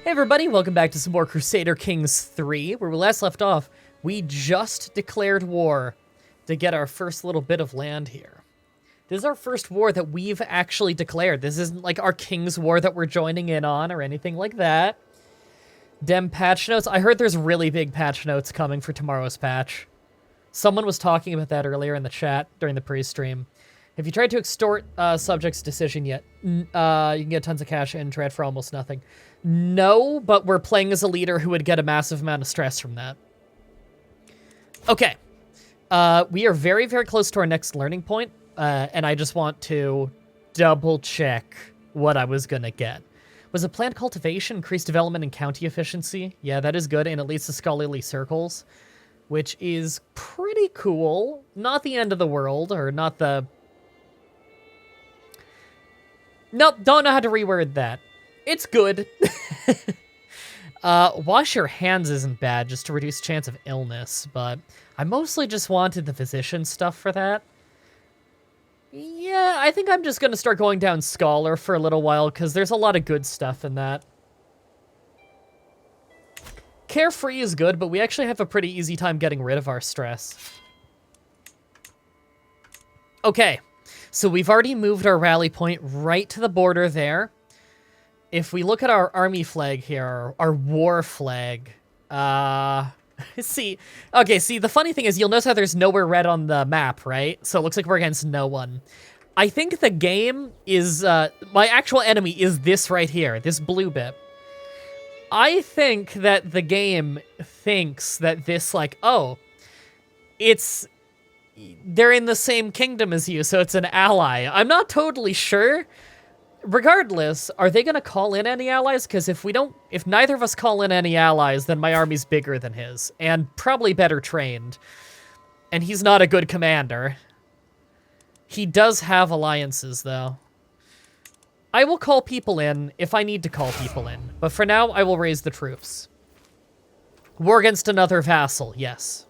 Hey everybody, welcome back to some more Crusader Kings III. Where we last left off, we just declared war to get our first little bit of land here. This is our first war that we've actually declared. This isn't like our King's War that we're joining in on or anything like that. Dem patch notes. I heard there's really big patch notes coming for tomorrow's patch. Someone was talking about that earlier in the chat during the pre-stream. If you tried to extort subject's decision yet, you can get tons of cash and trade for almost nothing. No, but we're playing as a leader who would get a massive amount of stress from that. Okay. We are very, very close to our next learning point, and I just want to double check what I was gonna get. Was it plant cultivation, increased development and county efficiency? Yeah, that is good, and it leads to scholarly circles, which is pretty cool. Not the end of the world, or not the... Nope, don't know how to reword that. It's good. Wash your hands isn't bad, just to reduce chance of illness, but I mostly just wanted the physician stuff for that. Yeah, I think I'm just gonna start going down scholar for a little while, because there's a lot of good stuff in that. Carefree is good, but we actually have a pretty easy time getting rid of our stress. Okay, so we've already moved our rally point right to the border there. If we look at our army flag here, our war flag, see, the funny thing is you'll notice how there's nowhere red on the map, right? So it looks like we're against no one. I think the game is, my actual enemy is this right here, this blue bit. I think that the game thinks that this, like, oh, they're in the same kingdom as you, so it's an ally. I'm not totally sure. Regardless, are they gonna call in any allies? Because if neither of us call in any allies, then my army's bigger than his, and probably better trained. And he's not a good commander. He does have alliances, though. I will call people in if I need to call people in, but for now, I will raise the troops. War against another vassal, yes.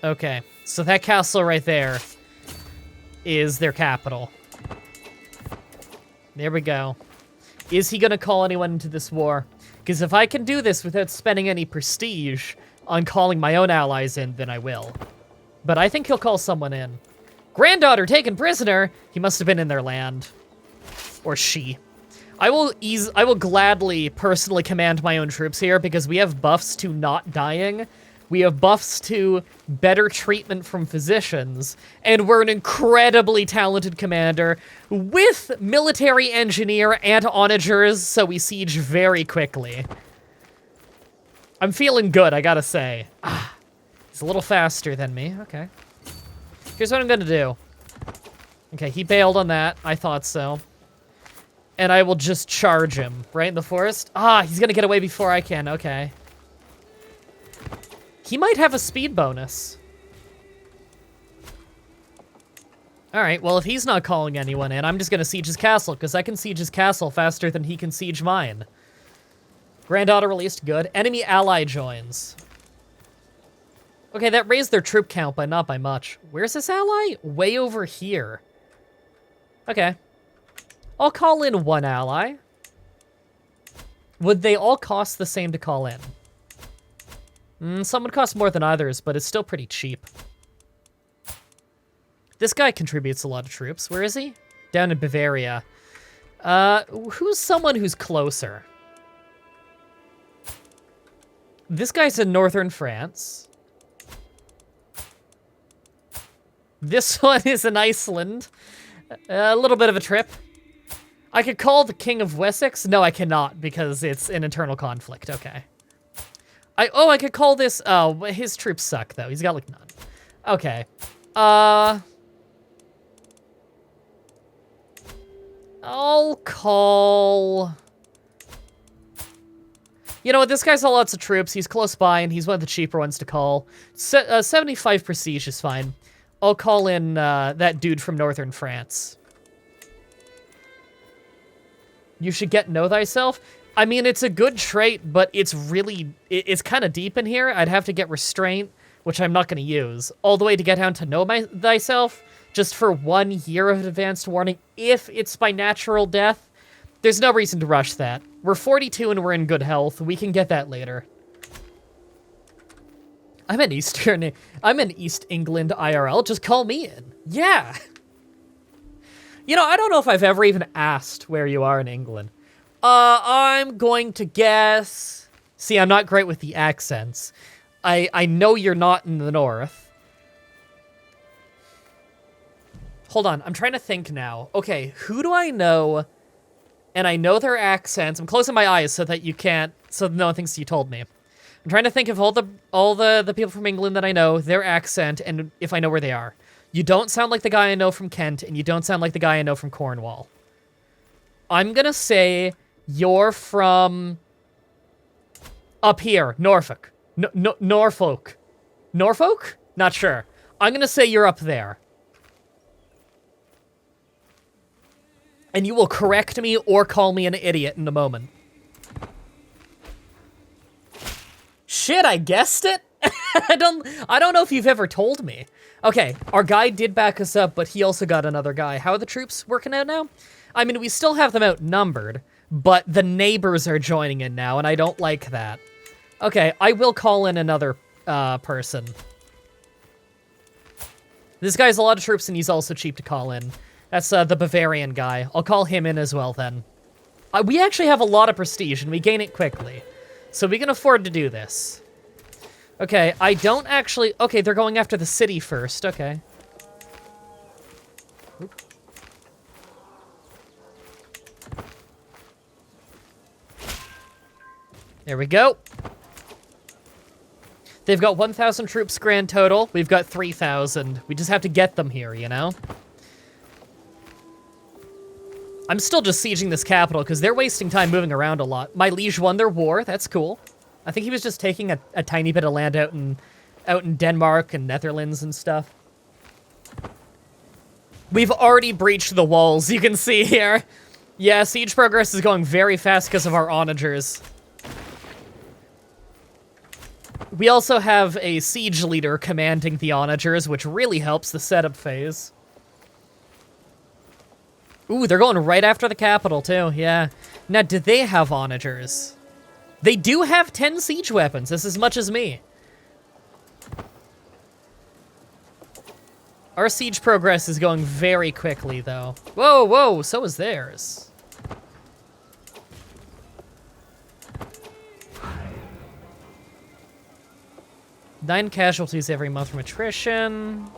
Okay, so that castle right there is their capital. There we go. Is he gonna call anyone into this war? Because if I can do this without spending any prestige on calling my own allies in, then I will. But I think he'll call someone in. Granddaughter taken prisoner! He must have been in their land. Or she. I will gladly personally command my own troops here because we have buffs to not dying. We have buffs to better treatment from physicians, and we're an incredibly talented commander with military engineer and onagers, so we siege very quickly. I'm feeling good, I gotta say. He's a little faster than me, okay. Here's what I'm gonna do. Okay, he bailed on that, I thought so. And I will just charge him, right in the forest. He's gonna get away before I can, okay. He might have a speed bonus. Alright, well, if he's not calling anyone in, I'm just gonna siege his castle, because I can siege his castle faster than he can siege mine. Granddaughter released, good. Enemy ally joins. Okay, that raised their troop count, but not by much. Where's this ally? Way over here. Okay. I'll call in one ally. Would they all cost the same to call in? Some would cost more than others, but it's still pretty cheap. This guy contributes a lot of troops. Where is he? Down in Bavaria. Who's someone who's closer? This guy's in northern France. This one is in Iceland. A little bit of a trip. I could call the King of Wessex. No, I cannot, because it's an internal conflict. Okay. I could call this, his troops suck, though. He's got, like, none. Okay. I'll call... You know what, this guy's got lots of troops. He's close by, and he's one of the cheaper ones to call. 75 prestige is fine. I'll call in, that dude from northern France. You should get know thyself. I mean, it's a good trait, but it's kind of deep in here. I'd have to get restraint, which I'm not going to use, all the way to get down to know thyself just for 1 year of advanced warning if it's by natural death. There's no reason to rush that. We're 42 and we're in good health. We can get that later. I'm in East England IRL. Just call me in. Yeah. You know, I don't know if I've ever even asked where you are in England. I'm going to guess... See, I'm not great with the accents. I know you're not in the north. Hold on, I'm trying to think now. Okay, who do I know? And I know their accents. I'm closing my eyes so that you can't... So no one thinks you told me. I'm trying to think of all the people from England that I know, their accent, and if I know where they are. You don't sound like the guy I know from Kent, and you don't sound like the guy I know from Cornwall. I'm gonna say you're from up here, Norfolk. Norfolk. Norfolk? Not sure. I'm gonna say you're up there. And you will correct me or call me an idiot in a moment. Shit, I guessed it? I don't know if you've ever told me. Okay, our guy did back us up, but he also got another guy. How are the troops working out now? I mean, we still have them outnumbered, but the neighbors are joining in now, and I don't like that. Okay, I will call in another person. This guy's a lot of troops, and he's also cheap to call in. That's the Bavarian guy. I'll call him in as well, then. We actually have a lot of prestige, and we gain it quickly. So we can afford to do this. Okay, I don't actually... Okay, they're going after the city first. Okay. Oop. There we go. They've got 1,000 troops grand total. We've got 3,000. We just have to get them here, you know? I'm still just sieging this capital because they're wasting time moving around a lot. My liege won their war. That's cool. I think he was just taking a tiny bit of land out in Denmark and Netherlands and stuff. We've already breached the walls, you can see here. Yeah, siege progress is going very fast because of our onagers. We also have a siege leader commanding the onagers, which really helps the setup phase. Ooh, they're going right after the capital, too, yeah. Now, do they have onagers? They do have 10 siege weapons. That's as much as me. Our siege progress is going very quickly, though. Whoa, whoa, so is theirs. Nine casualties every month from attrition.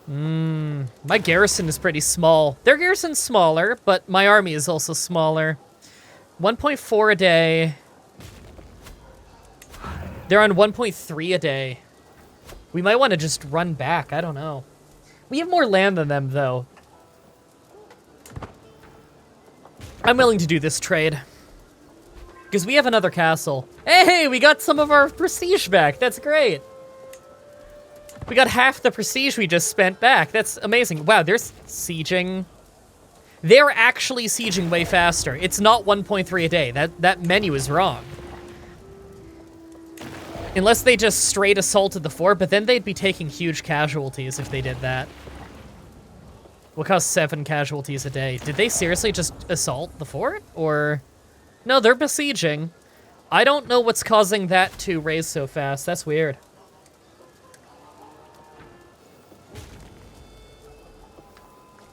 My garrison is pretty small. Their garrison's smaller, but my army is also smaller. 1.4 a day. They're on 1.3 a day. We might want to just run back. I don't know. We have more land than them, though. I'm willing to do this trade. Because we have another castle. Hey, we got some of our prestige back. That's great. We got half the prestige we just spent back. That's amazing. Wow, they're sieging. They're actually sieging way faster. It's not 1.3 a day. That menu is wrong. Unless they just straight assaulted the fort, but then they'd be taking huge casualties if they did that. Will cost 7 casualties a day. Did they seriously just assault the fort? Or... No, they're besieging. I don't know what's causing that to raise so fast. That's weird.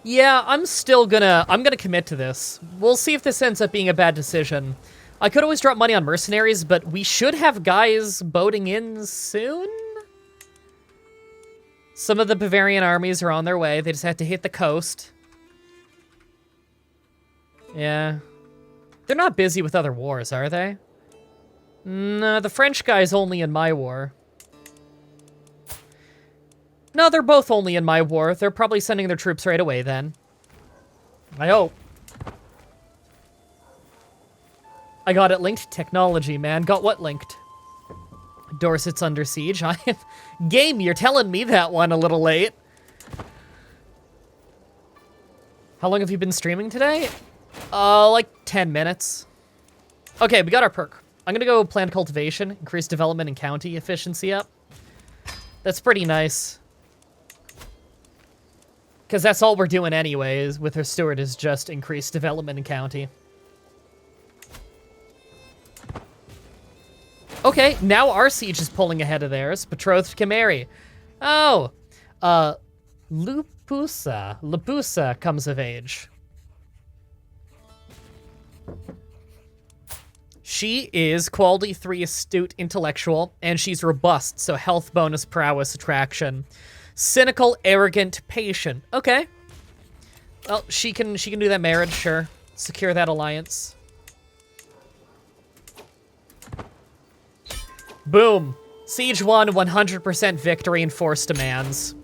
Yeah, I'm gonna commit to this. We'll see if this ends up being a bad decision. I could always drop money on mercenaries, but we should have guys boating in soon? Some of the Bavarian armies are on their way. They just have to hit the coast. Yeah. They're not busy with other wars, are they? No, the French guy's only in my war. No, they're both only in my war. They're probably sending their troops right away, then. I hope. I got it linked. Technology, man. Got what linked? Dorset's under siege. I have... Game, you're telling me that one a little late. How long have you been streaming today? Like 10 minutes. Okay, we got our perk. I'm gonna go planned cultivation, increase development and county efficiency up. That's pretty nice. Because that's all we're doing anyways with her steward is just increased development in county. Okay, now our siege is pulling ahead of theirs. Betrothed can marry. Oh, Lupusa comes of age. She is quality 3 astute intellectual, and she's robust, so health bonus, prowess, attraction. Cynical, arrogant, patient. Okay. Well, she can do that marriage, sure. Secure that alliance. Boom. Siege 1, 100% victory and force demands.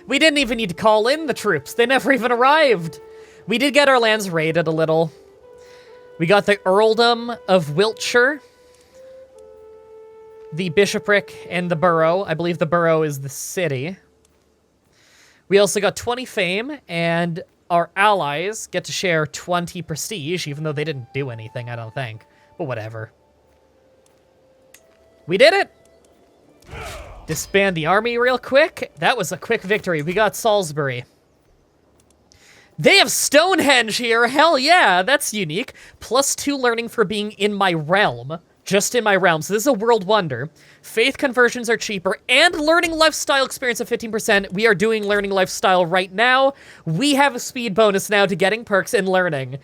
We didn't even need to call in the troops. They never even arrived. We did get our lands raided a little. We got the Earldom of Wiltshire, the bishopric, and the borough. I believe the borough is the city. We also got 20 fame, and our allies get to share 20 prestige, even though they didn't do anything, I don't think. But whatever. We did it! Disband the army real quick. That was a quick victory. We got Salisbury. They have Stonehenge here! Hell yeah, that's unique. +2 learning for being in my realm. Just in my realm, so this is a world wonder. Faith conversions are cheaper, and learning lifestyle experience of 15%. We are doing learning lifestyle right now. We have a speed bonus now to getting perks and learning.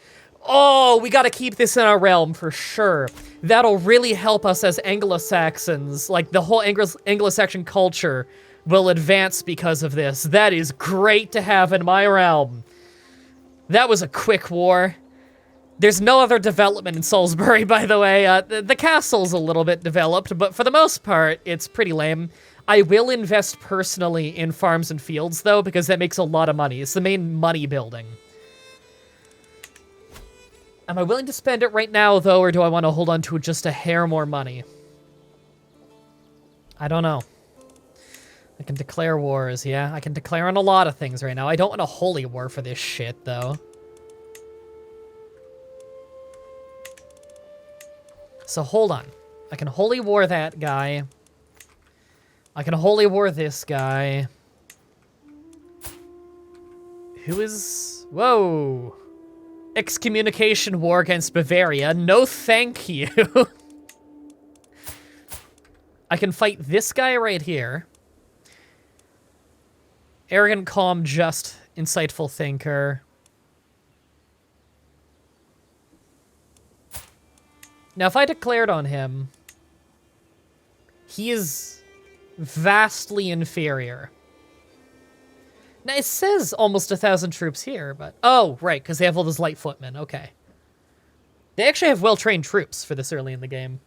Oh, we gotta keep this in our realm for sure. That'll really help us as Anglo-Saxons. Like, the whole Anglo-Saxon culture will advance because of this. That is great to have in my realm. That was a quick war. There's no other development in Salisbury, by the way. The castle's a little bit developed, but for the most part, it's pretty lame. I will invest personally in farms and fields, though, because that makes a lot of money. It's the main money building. Am I willing to spend it right now, though, or do I want to hold on to just a hair more money? I don't know. I can declare wars, yeah. I can declare on a lot of things right now. I don't want a holy war for this shit, though. So hold on. I can holy war that guy. I can holy war this guy. Who is... Whoa. Excommunication war against Bavaria. No thank you. I can fight this guy right here. Arrogant, calm, just, insightful thinker. Now, if I declared on him, he is vastly inferior. Now, it says almost 1,000 troops here, but... Oh, right, because they have all those light footmen. Okay. They actually have well-trained troops for this early in the game.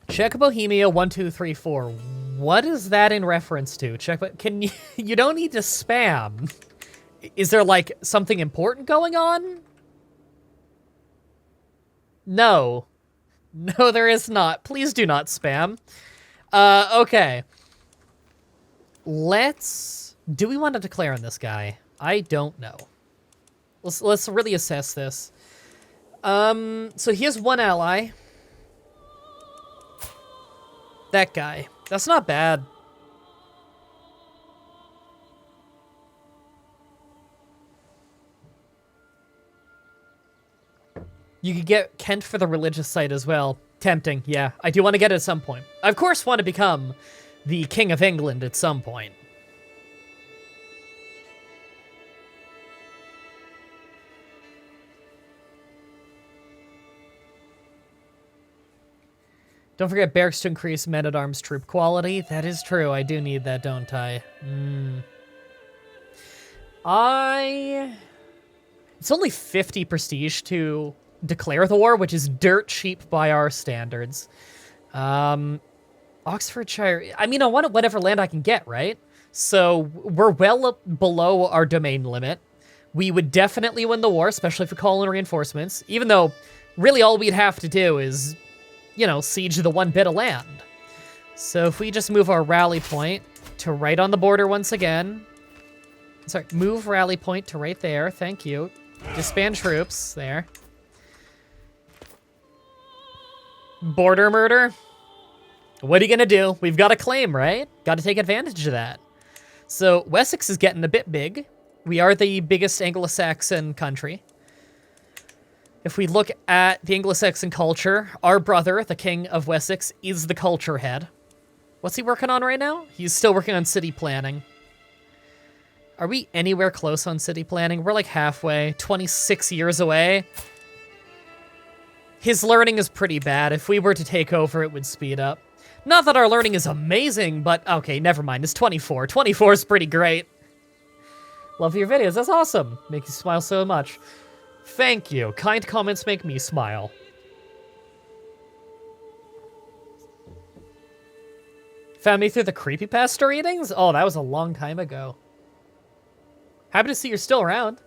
Czech Bohemia 1, 2, 3, 4. What is that in reference to? Can you... You don't need to spam. Is there, like, something important going on? No. No, there is not. Please do not spam. Okay. Do we want to declare on this guy? I don't know. Let's really assess this. So he has one ally. That guy. That's not bad. You could get Kent for the religious site as well. Tempting, yeah. I do want to get it at some point. I, of course, want to become the King of England at some point. Don't forget barracks to increase men-at-arms troop quality. That is true. I do need that, don't I? It's only 50 prestige to declare the war, which is dirt cheap by our standards. Oxfordshire... I mean, I want whatever land I can get, right? So we're well up below our domain limit. We would definitely win the war, especially if we call in reinforcements, even though really all we'd have to do is... you know, siege the one bit of land. So if we just move our rally point to right on the border once again. Sorry, move rally point to right there. Thank you. Disband troops there. Border murder. What are you gonna do? We've got a claim, right? Got to take advantage of that. So Wessex is getting a bit big. We are the biggest Anglo-Saxon country. If we look at the Anglo-Saxon culture, our brother, the King of Wessex, is the culture head. What's he working on right now? He's still working on city planning. Are we anywhere close on city planning? We're like halfway, 26 years away. His learning is pretty bad. If we were to take over, it would speed up. Not that our learning is amazing, but okay, never mind. It's 24. 24 is pretty great. Love your videos. That's awesome. Make you smile so much. Thank you. Kind comments make me smile. Found me through the creepypasta readings? Oh, that was a long time ago. Happy to see you're still around.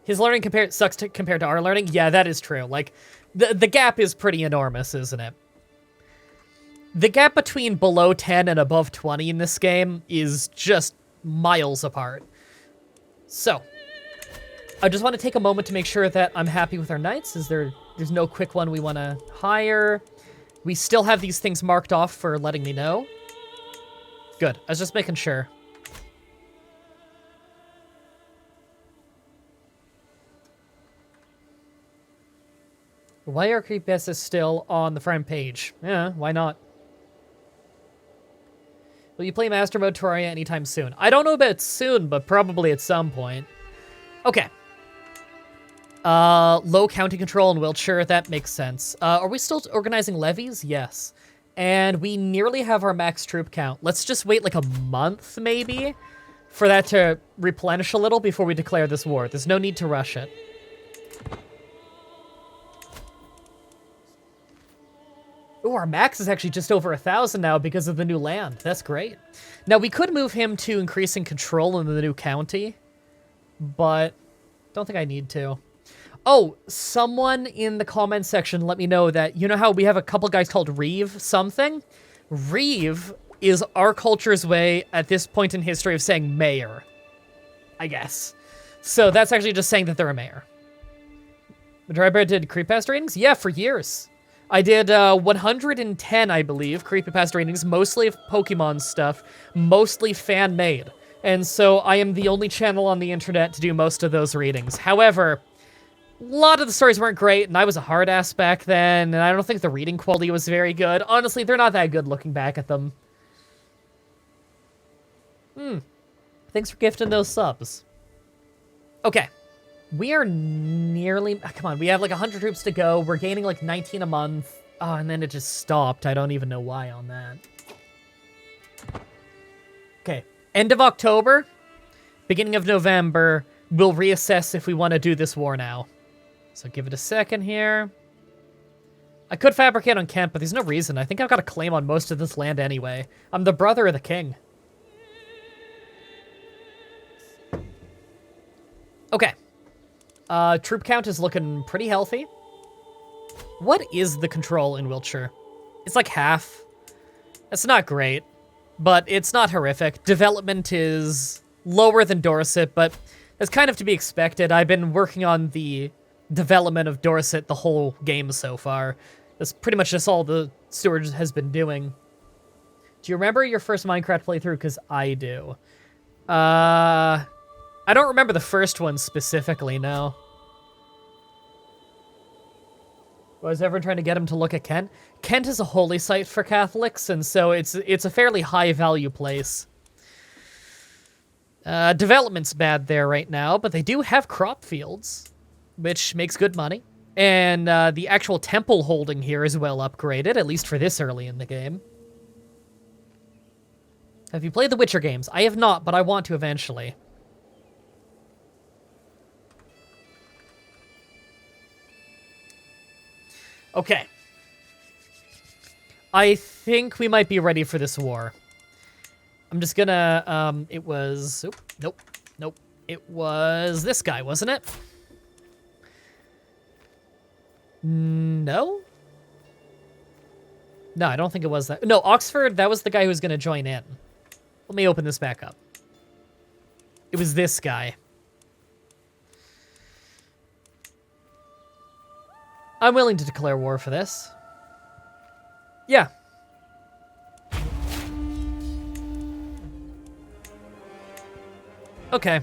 His learning sucks compared to our learning? Yeah, that is true. Like, the gap is pretty enormous, isn't it? The gap between below 10 and above 20 in this game is just miles apart. So, I just want to take a moment to make sure that I'm happy with our knights. There's no quick one we want to hire. We still have these things marked off for letting me know. Good. I was just making sure. Why are creepypastas still on the front page? Yeah, why not? Will you play Master Mode Terraria anytime soon? I don't know about soon, but probably at some point. Okay. Low county control in Wiltshire, that makes sense. Are we still organizing levies? Yes. And we nearly have our max troop count. Let's just wait like a month, maybe, for that to replenish a little before we declare this war. There's no need to rush it. Ooh, our max is actually just over 1,000 now because of the new land. That's great. Now, we could move him to increasing control in the new county, but don't think I need to. Oh, someone in the comment section let me know that, you know how we have a couple guys called Reeve something? Reeve is our culture's way at this point in history of saying mayor, I guess. So that's actually just saying that they're a mayor. Mah-Dry-Bread did creepypasta ratings? Yeah, for years. I did 110, I believe, creepypasta ratings, mostly of Pokemon stuff, mostly fan-made. And so I am the only channel on the internet to do most of those readings. However, a lot of the stories weren't great, and I was a hard ass back then, and I don't think the reading quality was very good. Honestly, they're not that good looking back at them. Thanks for gifting those subs. Okay. We are nearly... come on, we have like 100 troops to go. We're gaining like 19 a month. Oh, and then it just stopped. I don't even know why on that. Okay. End of October, beginning of November, we'll reassess if we want to do this war now. So give it a second here. I could fabricate on Kent, but there's no reason. I think I've got a claim on most of this land anyway. I'm the brother of the king. Okay. Troop count is looking pretty healthy. What is the control in Wiltshire? It's like half. That's not great, but it's not horrific. Development is lower than Dorset, but that's kind of to be expected. I've been working on the development of Dorset the whole game so far. That's pretty much just all the steward has been doing. Do you remember your first Minecraft playthrough? Because I do. I don't remember the first one specifically, no. Was everyone trying to get him to look at Kent? Kent is a holy site for Catholics, and so it's a fairly high-value place. Development's bad there right now, but they do have crop fields, which makes good money. And the actual temple holding here is well upgraded, at least for this early in the game. Have you played the Witcher games? I have not, but I want to eventually. Okay. I think we might be ready for this war. I'm just gonna, it was... Oop, nope. It was this guy, wasn't it? No? No, I don't think it was that. No, Oxford, that was the guy who was gonna join in. Let me open this back up. It was this guy. I'm willing to declare war for this. Yeah. Okay,